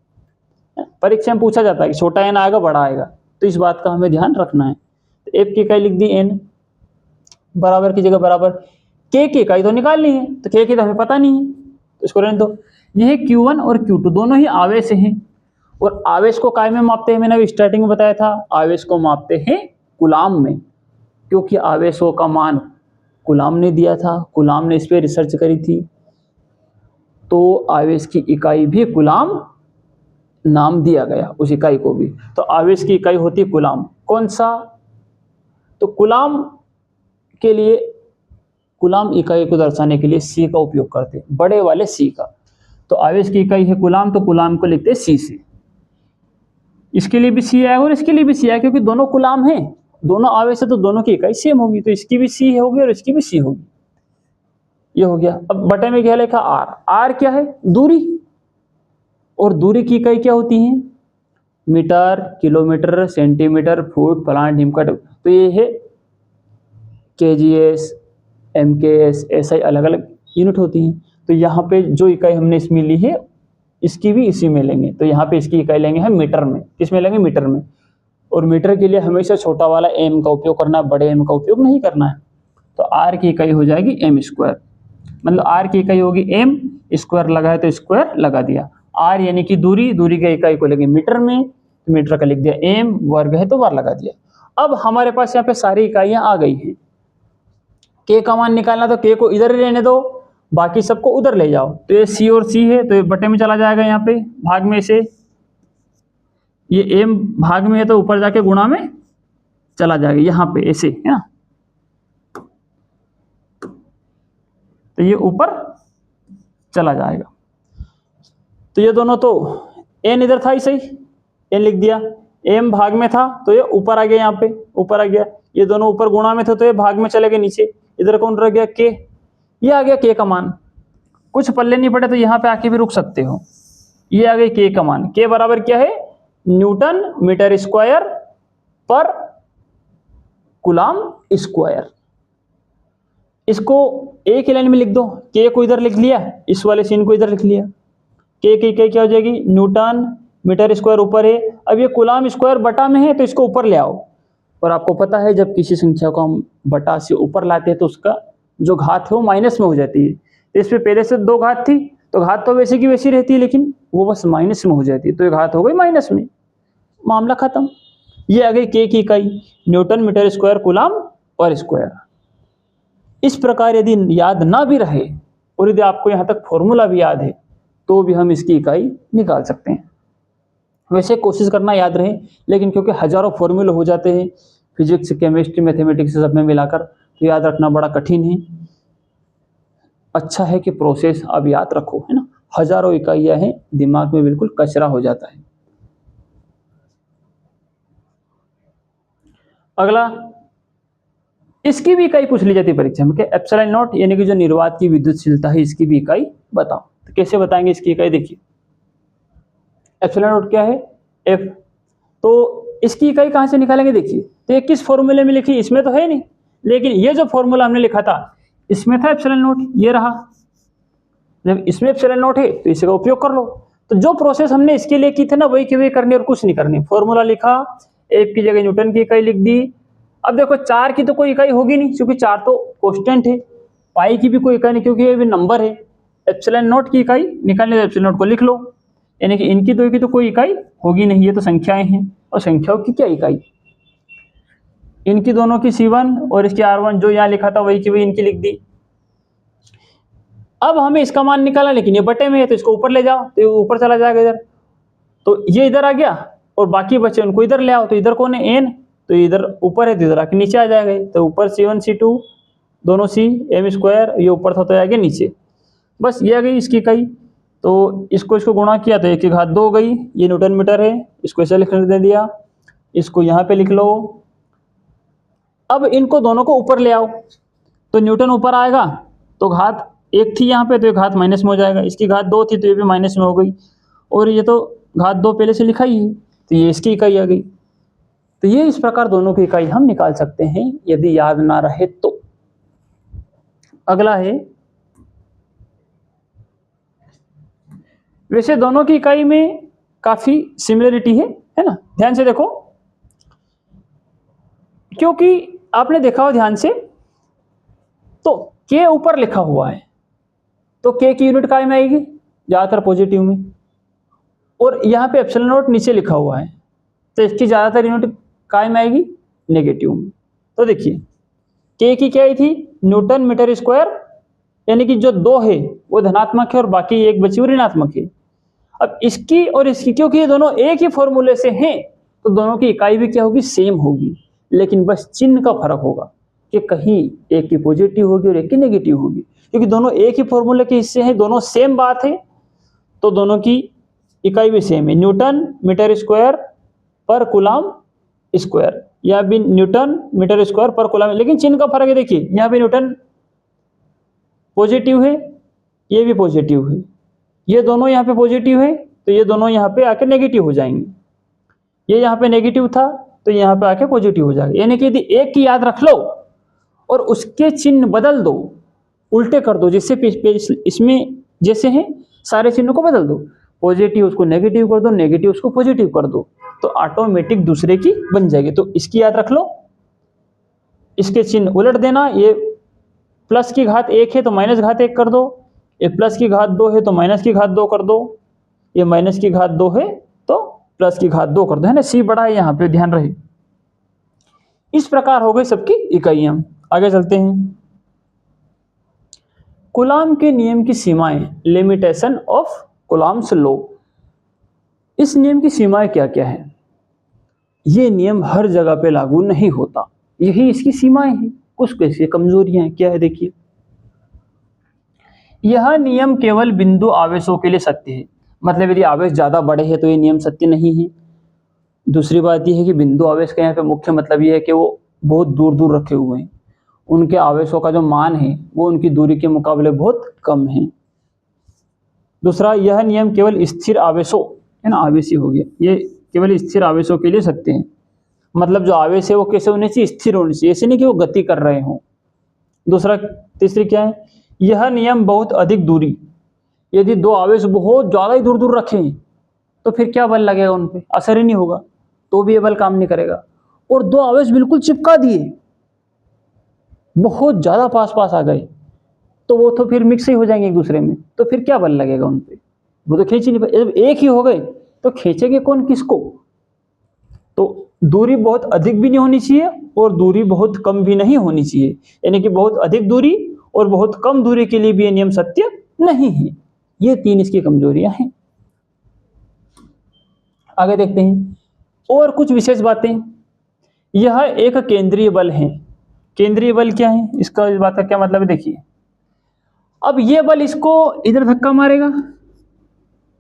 परीक्षा में पूछा जाता है कि छोटा n आएगा बड़ा आएगा, तो इस बात का हमें ध्यान रखना है। तो F की इकाई लिख दी n, बराबर की जगह बराबर, k की इकाई तो निकालनी है, तो k की तो हमें पता नहीं है तो इसको रहने दो। यह Q1 और Q2 दोनों ही आवेश हैं, और आवेश को काय में मापते हैं, मैंने अभी स्टार्टिंग में बताया था, आवेश को मापते हैं कूलाम में, क्योंकि आवेशों का मान कूलाम ने दिया था, कूलाम ने इस पर रिसर्च करी थी, तो आवेश की इकाई भी कूलाम नाम दिया गया उस इकाई को भी। तो आवेश की इकाई होती है कूलाम, कौन सा, तो कूलाम के लिए, कूलाम इकाई को दर्शाने के लिए C का उपयोग करते हैं, बड़े वाले C का। तो आवेश की इकाई है कूलाम, तो कूलाम को लिखते हैं C से। इसके लिए भी C आएगा और इसके लिए भी C आएगा, क्योंकि दोनों कूलाम हैं, दोनों आवेश है तो दोनों की इकाई सेम होगी, तो इसकी भी C होगी और इसकी भी C होगी। ये हो गया। अब बटे में क्या लिखा, R। R क्या है, दूरी, और दूरी की इकाई क्या होती है, मीटर, किलोमीटर, सेंटीमीटर, फुट, फलान ढिमका। तो ये है kgs, mks, ऐसा ही अलग अलग यूनिट होती हैं। तो यहाँ पे जो इकाई हमने इसमें ली है इसकी भी इसी में लेंगे, तो यहाँ पे इसकी इकाई लेंगे हम मीटर में, किसमें लेंगे, मीटर में। और मीटर के लिए हमेशा छोटा वाला m का उपयोग करना है, बड़े m का उपयोग नहीं करना है। तो r की इकाई हो जाएगी m स्क्वायर, मतलब r की इकाई होगी m, स्क्वायर लगा है तो स्क्वायर लगा दिया। r यानी कि दूरी, दूरी की इकाई को लेंगे मीटर में, तो मीटर का लिख दिया m, वर्ग है तो वर्ग लगा दिया। अब हमारे पास यहाँ पे सारी इकाइयां आ गई हैं, k का मान निकालना, तो k को इधर ही रहने दो, बाकी सबको उधर ले जाओ। तो ये C और C है तो ये बटे में चला जाएगा, यहाँ पे भाग में से, ये m भाग में है तो ऊपर जाके गुणा में चला जाएगा, यहाँ पे ऐसे है ना, तो ये ऊपर चला जाएगा। तो ये दोनों, तो n इधर था ही सही, n लिख दिया, m भाग में था तो ये ऊपर आ गया, यहाँ पे ऊपर आ गया, ये दोनों ऊपर गुणा में थे तो ये भाग में चले गए नीचे, इधर कौन रह गया, k। ये आ गया k का मान, कुछ पल्ले नहीं पड़े तो यहाँ पे आके भी रुक सकते हो। ये आ गई k का मान, k बराबर क्या है, न्यूटन मीटर स्क्वायर पर कूलाम स्क्वायर। इसको एक ही लाइन में लिख दो, k को इधर लिख लिया, इस वाले सीन को इधर लिख लिया, k की इकाई क्या हो जाएगी, न्यूटन मीटर स्क्वायर ऊपर है। अब ये कूलाम स्क्वायर बटा में है तो इसको ऊपर ले आओ, और आपको पता है जब किसी संख्या को हम बटा से ऊपर लाते हैं तो उसका जो घात है वो माइनस में हो जाती है। तो इस पे पहले से 2 घात थी तो घात तो वैसे की वैसी रहती है, लेकिन वो बस माइनस में हो जाती है, तो ये घात हो गई माइनस में, मामला खत्म। ये आ गई k की इकाई, न्यूटन मीटर स्क्वायर कूलाम पर स्क्वायर। इस प्रकार यदि याद ना भी रहे और यदि आपको यहाँ तक फॉर्मूला भी याद है तो भी हम इसकी इकाई निकाल सकते हैं। वैसे कोशिश करना याद रहे, लेकिन क्योंकि हजारों फॉर्मूले हो जाते हैं फिजिक्स, केमिस्ट्री, मैथमेटिक्स सब में मिलाकर, तो याद रखना बड़ा कठिन है। अच्छा है कि प्रोसेस अब याद रखो, है ना, हजारों इकाइयां हैं, दिमाग में बिल्कुल कचरा हो जाता है। अगला, इसकी भी इकाई पूछ ली जाती है परीक्षा में कि एप्सिलॉन नॉट यानी कि जो निर्वात की विद्युतशीलता है इसकी भी इकाई बताओ। तो कैसे बताएंगे इसकी इकाई? देखिए एप्सिलॉन नॉट क्या है? एफ। तो इसकी इकाई कहां से निकालेंगे? देखिए तो ये किस फॉर्मूले में लिखी? इसमें तो है नहीं, लेकिन ये जो फॉर्मूला हमने लिखा था इसमें था एप्सिलॉन नॉट, ये रहा। जब इसमें एप्सिलॉन नॉट है तो इसका उपयोग कर लो। तो जो प्रोसेस हमने इसके लिए की थी ना वही की वही करनी और कुछ नहीं करनी। फॉर्मूला लिखा, एफ की जगह न्यूटन की इकाई लिख दी। अब देखो 4 की तो कोई इकाई होगी नहीं क्योंकि 4 तो कांस्टेंट है, पाई की भी कोई इकाई नहीं क्योंकि ये भी नंबर है। एप्सिलॉन नॉट की इकाई निकालने, एप्सिलॉन नॉट को लिख लो, यानी कि इनकी दो की तो कोई इकाई होगी नहीं, ये तो संख्याएं हैं और संख्याओं की क्या इकाई? इनकी दोनों की C1 और इसकी R1 जो यहाँ लिखा था वही की वही इनकी लिख दी। अब हमें इसका मान निकाला, लेकिन ये बटे में है तो इसको ऊपर ले जाओ तो ये ऊपर चला जाएगा इधर, तो ये इधर आ गया और बाकी बचे उनको इधर ले आओ। तो इधर कौन है? n, तो इधर ऊपर है तो इधर आके नीचे आ जाएगा। तो ऊपर C1 C2 दोनों C m स्क्वायर, ये ऊपर था तो आएगा नीचे। बस ये आ गई इसकी इकाई। तो इसको गुणा किया तो 1 की घात 2 हो गई, ये न्यूटन मीटर है, इसको ऐसे लिखने दे दिया, इसको यहाँ पे लिख लो। अब इनको दोनों को ऊपर ले आओ तो न्यूटन ऊपर आएगा, तो घात 1 थी यहाँ पे तो ये घात माइनस में हो जाएगा, इसकी घात 2 थी तो ये भी माइनस में हो गई, और ये तो घात 2 पहले से लिखा ही है तो ये इसकी इकाई आ गई। तो ये इस प्रकार दोनों की इकाई हम निकाल सकते हैं यदि याद ना रहे तो। अगला है, वैसे दोनों की इकाई में काफी सिमिलरिटी है ना? ध्यान से देखो, क्योंकि आपने देखा हो ध्यान से तो के ऊपर लिखा हुआ है तो के की यूनिट काय में आएगी? ज्यादातर पॉजिटिव में, और यहाँ पे एप्सिलॉन नॉट नीचे लिखा हुआ है तो इसकी ज्यादातर यूनिट काय में आएगी? नेगेटिव में। तो देखिए के की क्या आई थी? न्यूटन मीटर स्क्वायर, यानी कि जो 2 है वो धनात्मक है और बाकी एक बची हुई ऋणात्मक है। अब इसकी और इसकी, क्योंकि ये दोनों एक ही फॉर्मूले से हैं तो दोनों की इकाई भी क्या होगी? सेम होगी, लेकिन बस चिन्ह का फर्क होगा कि कहीं एक की पॉजिटिव होगी और एक की नेगेटिव होगी। क्योंकि दोनों एक ही फॉर्मूले के हिस्से हैं, दोनों सेम बात है तो दोनों की इकाई भी सेम है। न्यूटन मीटर स्क्वायर पर कूलम स्क्वायर, यहाँ भी न्यूटन मीटर स्क्वायर पर कूलम, लेकिन चिन्ह का फर्क है। देखिए यहाँ पे न्यूटन पॉजिटिव है, ये भी पॉजिटिव है, ये दोनों यहाँ पे पॉजिटिव है तो ये दोनों यहाँ पे आके नेगेटिव हो जाएंगे। ये यहाँ पे नेगेटिव था तो यहाँ पे आके पॉजिटिव हो जाएगा। यानी कि यदि एक की याद रख लो और उसके चिन्ह बदल दो, उल्टे कर दो, जिससे इसमें जैसे हैं सारे चिन्हों को बदल दो, पॉजिटिव उसको नेगेटिव कर दो, नेगेटिव उसको पॉजिटिव कर दो, तो ऑटोमेटिक दूसरे की बन जाएगी। तो इसकी याद रख लो, इसके चिन्ह उलट देना, ये प्लस की घात 1 है तो माइनस घात 1 कर दो, ये प्लस की घात 2 है तो माइनस की घात 2 कर दो, ये माइनस की घात 2 है तो प्लस की घात 2 कर दो, है ना? सी बड़ा है यहाँ पे, ध्यान रहे। इस प्रकार हो गई सबकी इकाइयां। आगे चलते हैं। कूलॉम के नियम की सीमाएं, लिमिटेशन ऑफ कूलॉम्स लॉ। इस नियम की सीमाएं क्या क्या है? ये नियम हर जगह पे लागू नहीं होता, यही इसकी सीमाएं हैं। कुछ कैसी कमजोरियां हैं, क्या है देखिए। यह नियम केवल बिंदु आवेशों के लिए सत्य है, मतलब यदि आवेश ज्यादा बड़े हैं तो ये नियम सत्य नहीं है। दूसरी बात यह है कि बिंदु आवेश का यहाँ पे मुख्य मतलब यह है कि वो बहुत दूर दूर रखे हुए हैं, उनके आवेशों का जो मान है वो उनकी दूरी के मुकाबले बहुत कम है। दूसरा, यह नियम केवल स्थिर आवेशों, है ना, आवेशी हो गया, ये केवल स्थिर आवेशों के लिए सत्य है। मतलब जो आवेश है वो कैसे होने चाहिए? स्थिर होने चाहिए, ऐसे नहीं कि वो गति कर रहे हों। दूसरा, तीसरी क्या है? यह नियम बहुत अधिक दूरी, यदि दो आवेश बहुत ज्यादा ही दूर दूर रखें तो फिर क्या बल लगेगा उन पे? असर ही नहीं होगा, तो भी ये बल काम नहीं करेगा। और दो आवेश बिल्कुल चिपका दिए, बहुत ज्यादा पास पास आ गए, तो वो तो फिर मिक्स ही हो जाएंगे एक दूसरे में, तो फिर क्या बल लगेगा उन पे? वो तो खींच ही नहीं पाए। जब एक ही हो गए तो खींचेंगे कौन किसको? तो दूरी बहुत अधिक भी नहीं होनी चाहिए और दूरी बहुत कम भी नहीं होनी चाहिए, यानी कि बहुत अधिक दूरी और बहुत कम दूरी के लिए भी ये नियम सत्य नहीं है। ये तीन इसकी कमजोरियां हैं। आगे देखते हैं और कुछ विशेष बातें। यह एक केंद्रीय बल है। केंद्रीय बल क्या है? इसका इस बात का क्या मतलब है? देखिए, अब ये बल इसको इधर धक्का मारेगा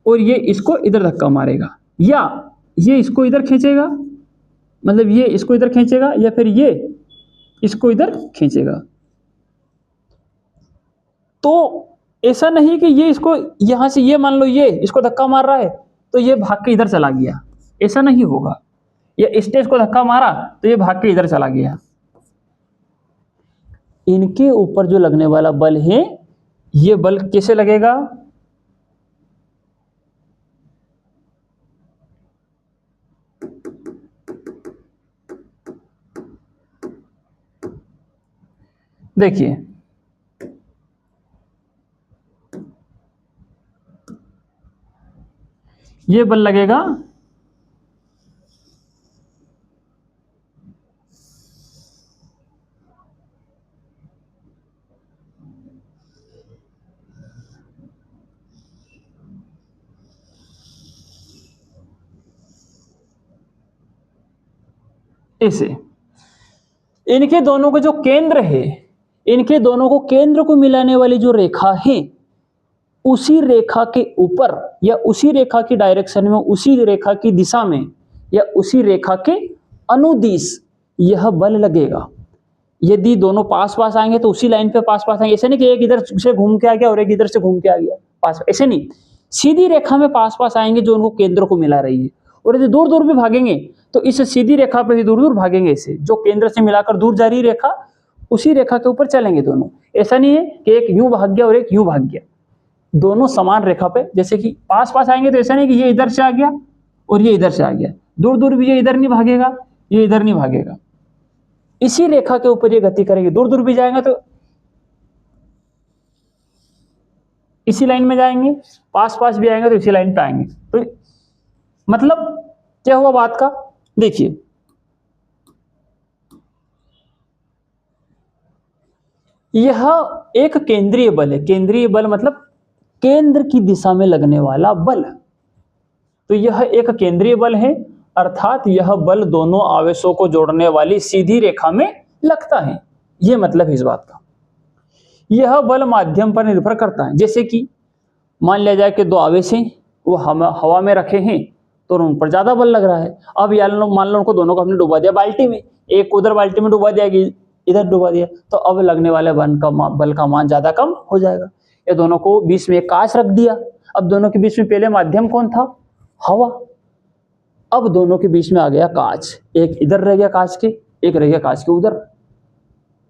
और ये इसको इधर धक्का मारेगा, या ये इसको इधर खींचेगा मतलब ये इसको इधर खींचेगा या फिर ये इसको इधर खींचेगा। तो ऐसा नहीं कि ये इसको यहां से, ये मान लो ये इसको धक्का मार रहा है तो ये भाग के इधर चला गया, ऐसा नहीं होगा। या इसने इसको धक्का मारा तो ये भाग के इधर चला गया। इनके ऊपर जो लगने वाला बल है, ये बल कैसे लगेगा? देखिए, ये बल लगेगा ऐसे। इनके दोनों के जो केंद्र है, इनके दोनों को केंद्र को मिलाने वाली जो रेखा है, उसी रेखा के ऊपर या उसी रेखा की डायरेक्शन में, उसी रेखा की दिशा में या उसी रेखा के अनुदिश यह बल लगेगा। यदि दोनों पास पास आएंगे तो उसी लाइन पे पास पास आएंगे। ऐसे नहीं कि एक इधर से घूम के आ गया और एक इधर से घूम के आ गया पास, ऐसे नहीं। सीधी रेखा में पास पास आएंगे जो उनको केंद्र को मिला रही है। और यदि दूर दूर भी भागेंगे तो इस सीधी रेखा पे ही दूर दूर भागेंगे, इसे जो केंद्र से मिलाकर दूर जा रही रेखा, उसी रेखा के ऊपर चलेंगे दोनों। ऐसा नहीं है कि एक यूं भाग गया और एक यूं भाग गया, दोनों समान रेखा पे। जैसे कि पास पास आएंगे तो ऐसा नहीं कि ये इधर से आ गया और ये इधर से आ गया, दूर दूर भी ये इधर नहीं भागेगा, ये इधर नहीं भागेगा, इसी रेखा के ऊपर ये गति करेंगे। दूर दूर भी जाएंगे तो इसी लाइन में जाएंगे, पास पास भी आएंगे तो इसी लाइन पे आएंगे। तो मतलब क्या हुआ बात का? देखिए, यह एक केंद्रीय बल है। केंद्रीय बल मतलब केंद्र की दिशा में लगने वाला बल। तो यह एक केंद्रीय बल है, अर्थात यह बल दोनों आवेशों को जोड़ने वाली सीधी रेखा में लगता है। यह मतलब इस बात का। यह बल माध्यम पर निर्भर करता है। जैसे कि मान लिया जाए कि दो आवेश हैं, वो हवा में रखे हैं तो उन पर ज्यादा बल लग रहा है। अब मान लो उनको दोनों को हमने डुबा दिया बाल्टी में, एक उधर बाल्टी में डुबा दिया, इधर डुबा दिया, तो अब लगने वाले बल का मान ज्यादा कम हो जाएगा। या दोनों को बीच में एक कांच रख दिया, अब दोनों के बीच में पहले माध्यम कौन था? हवा। अब दोनों के बीच में आ गया कांच, एक इधर रह गया कांच के, एक रह गया कांच के उधर,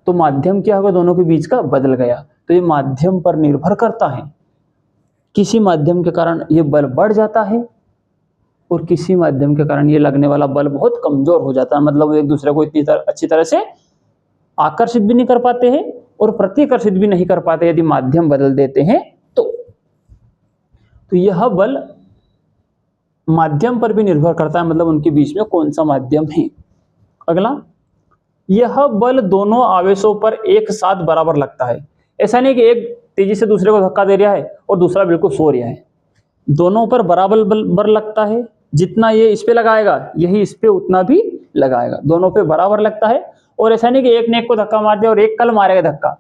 तो माध्यम क्या होगा? दोनों के बीच का बदल गया। तो ये माध्यम पर निर्भर करता है। किसी माध्यम के कारण ये बल बढ़ जाता है और किसी माध्यम के कारण ये लगने वाला बल बहुत कमजोर हो जाता है। मतलब एक दूसरे को इतनी अच्छी तरह से आकर्षित भी नहीं कर पाते हैं और प्रतिकर्षित भी नहीं कर पाते यदि माध्यम बदल देते हैं तो यह बल माध्यम पर भी निर्भर करता है, मतलब उनके बीच में कौन सा माध्यम है। अगला, यह बल दोनों आवेशों पर एक साथ बराबर लगता है। ऐसा नहीं कि एक तेजी से दूसरे को धक्का दे रहा है और दूसरा बिल्कुल सो रहा है। दोनों पर बराबर बल लगता है। जितना ये इस पे लगाएगा यही इस पे उतना भी लगाएगा, दोनों पे बराबर लगता है। और ऐसा नहीं कि एक ने एक को धक्का मार दिया और एक कल मारेगा धक्का।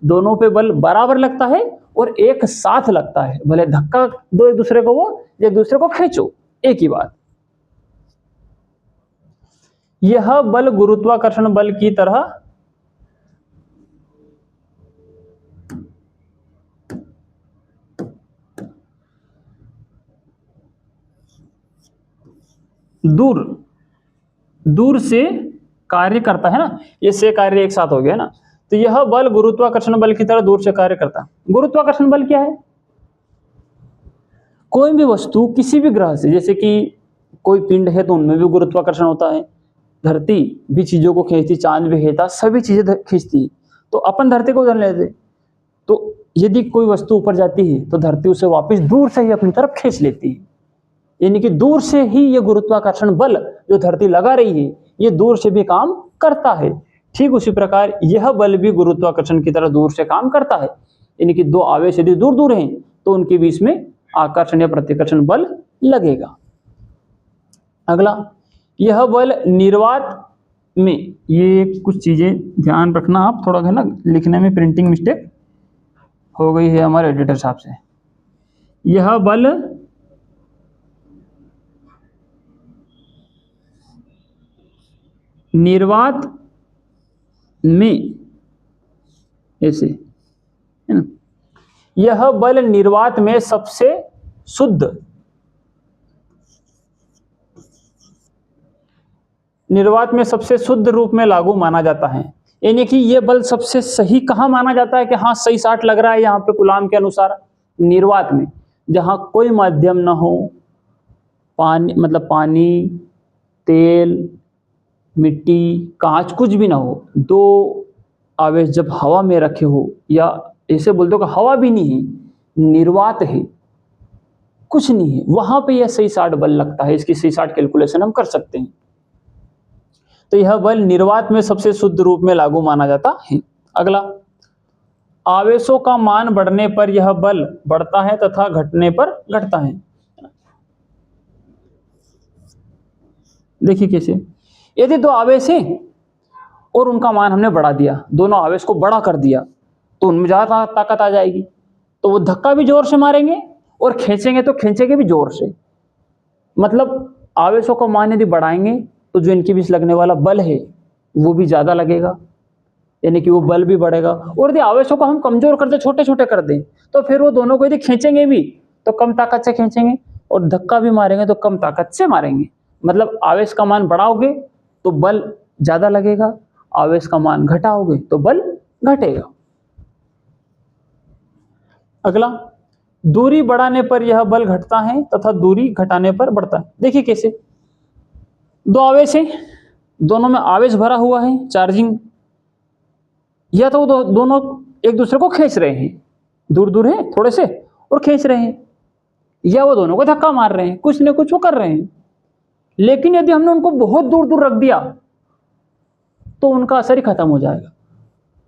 दोनों पे बल बराबर लगता है और एक साथ लगता है। भले धक्का दो एक दूसरे को, वो एक दूसरे को खींचो, एक ही बात। यह बल गुरुत्वाकर्षण बल की तरह दूर दूर से कार्य करता है ना, ये से कार्य एक साथ हो गया ना। तो यह बल गुरुत्वाकर्षण बल की तरह दूर से कार्य करता है। गुरुत्वाकर्षण बल क्या है? कोई भी वस्तु किसी भी ग्रह से, जैसे कि कोई पिंड है तो उनमें भी गुरुत्वाकर्षण होता है, धरती भी चीजों को खींचती, चांद भी खींचता, सभी चीजें खींचती। तो अपन धरती को उदाहरण लेते, तो यदि कोई वस्तु ऊपर जाती है तो धरती उसे वापस दूर से ही अपनी तरफ खींच लेती है। यानी कि दूर से ही ये गुरुत्वाकर्षण बल जो धरती लगा रही है, ये दूर से भी काम करता है। ठीक उसी प्रकार यह बल भी गुरुत्वाकर्षण की तरह दूर से काम करता है। यानी कि दो आवेश यदि दूर दूर हैं तो उनके बीच में आकर्षण या प्रतिकर्षण बल लगेगा। अगला, यह बल निर्वात में, ये कुछ चीजें ध्यान रखना आप, थोड़ा है ना लिखने में प्रिंटिंग मिस्टेक हो गई है हमारे एडिटर साहब से। यह बल निर्वात में, ऐसे है ना, यह बल निर्वात में सबसे शुद्ध, निर्वात में सबसे शुद्ध रूप में लागू माना जाता है। यानी कि ये बल सबसे सही कहाँ माना जाता है कि हाँ सही साट लग रहा है यहाँ पे कूलाम के अनुसार, निर्वात में, जहाँ कोई माध्यम ना हो, पानी मतलब पानी, तेल, मिट्टी, कांच, कुछ भी ना हो, दो आवेश जब हवा में रखे हो, या ऐसे बोल दो कि हवा भी नहीं है, निर्वात है, कुछ नहीं है, वहां पे यह सही साट बल लगता है। इसकी सही साट कैलकुलेशन हम कर सकते हैं। तो यह बल निर्वात में सबसे शुद्ध रूप में लागू माना जाता है। अगला, आवेशों का मान बढ़ने पर यह बल बढ़ता है तथा घटने पर घटता है। देखिए कैसे, यदि दो आवेश हैं और उनका मान हमने बढ़ा दिया, दोनों आवेश को बड़ा कर दिया, तो उनमें ज्यादा ताकत आ जाएगी, तो वो धक्का भी जोर से मारेंगे और खींचेंगे तो खींचेंगे भी जोर से। मतलब आवेशों का मान यदि बढ़ाएंगे तो जो इनके बीच लगने वाला बल है वो भी ज्यादा लगेगा, यानी कि वो बल भी बढ़ेगा। और यदि आवेशों को हम कमजोर कर दें, छोटे छोटे कर दें, तो फिर वो दोनों को यदि खींचेंगे भी तो कम ताकत से खींचेंगे, और धक्का भी मारेंगे तो कम ताकत से मारेंगे। मतलब आवेश का मान बढ़ाओगे तो बल ज्यादा लगेगा, आवेश का मान घटाओगे तो बल घटेगा। अगला, दूरी बढ़ाने पर यह बल घटता है तथा दूरी घटाने पर बढ़ता है। देखिए कैसे, दो आवेश हैं, दोनों में आवेश भरा हुआ है, चार्जिंग, या तो दोनों एक दूसरे को खींच रहे हैं, दूर दूर है थोड़े से और खींच रहे हैं, या वो दोनों को धक्का मार रहे हैं, कुछ न कुछ वो कर रहे हैं। लेकिन यदि हमने उनको बहुत दूर दूर रख दिया तो उनका असर ही खत्म हो जाएगा।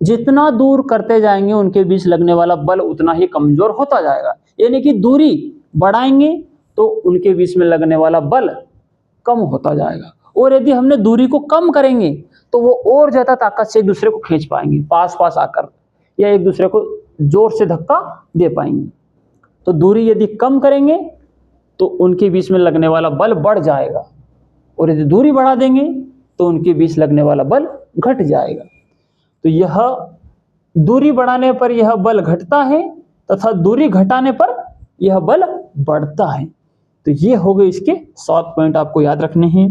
जितना दूर करते जाएंगे उनके बीच लगने वाला बल उतना ही कमजोर होता जाएगा। यानी कि दूरी बढ़ाएंगे तो उनके बीच में लगने वाला बल कम होता जाएगा, और यदि हमने दूरी को कम करेंगे तो वो और ज्यादा ताकत से एक दूसरे को खींच पाएंगे, पास पास आकर, या एक दूसरे को जोर से धक्का दे पाएंगे। तो दूरी यदि कम करेंगे तो उनके बीच में लगने वाला बल बढ़ जाएगा, और यदि दूरी बढ़ा देंगे तो उनके बीच लगने वाला बल घट जाएगा। तो यह दूरी बढ़ाने पर यह बल घटता है तथा दूरी घटाने पर यह बल बढ़ता है। तो ये हो गए इसके 7 पॉइंट, आपको याद रखने हैं।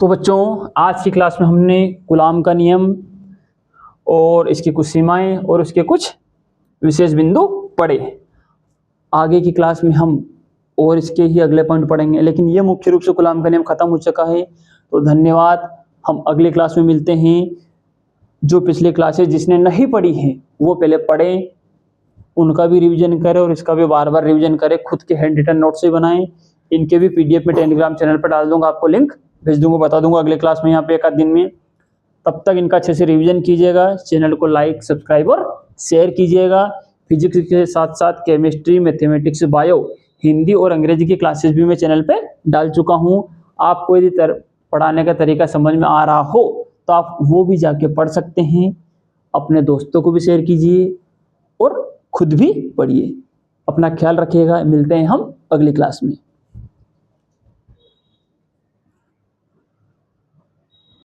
तो बच्चों, आज की क्लास में हमने कूलाम का नियम और इसकी कुछ सीमाएं और उसके कुछ विशेष बिंदु पढ़े। आगे की क्लास में हम और इसके ही अगले पॉइंट पढ़ेंगे, लेकिन ये मुख्य रूप से कूलाम का नियम खत्म हो चुका है। तो धन्यवाद, हम अगली क्लास में मिलते हैं। जो पिछले क्लासेस जिसने नहीं पढ़ी हैं वो पहले पढ़ें, उनका भी रिवीजन करें और इसका भी बार बार रिवीजन करें, खुद के हैंड रिटन नोट्स भी बनाएं। इनके भी पीडीएफ में टेलीग्राम चैनल पर डाल दूंगा, आपको लिंक भेज दूंगा, बता दूंगा अगले क्लास में यहाँ पे एक आध दिन में। तब तक इनका अच्छे से रिवीजन कीजिएगा, चैनल को लाइक, सब्सक्राइब और शेयर कीजिएगा। फिजिक्स के साथ साथ केमिस्ट्री, मैथमेटिक्स, बायो, हिंदी और अंग्रेजी की क्लासेस भी मैं चैनल पे डाल चुका हूँ। आपको यदि पढ़ाने का तरीका समझ में आ रहा हो तो आप वो भी जाके पढ़ सकते हैं, अपने दोस्तों को भी शेयर कीजिए और खुद भी पढ़िए। अपना ख्याल रखिएगा, मिलते हैं हम अगली क्लास में।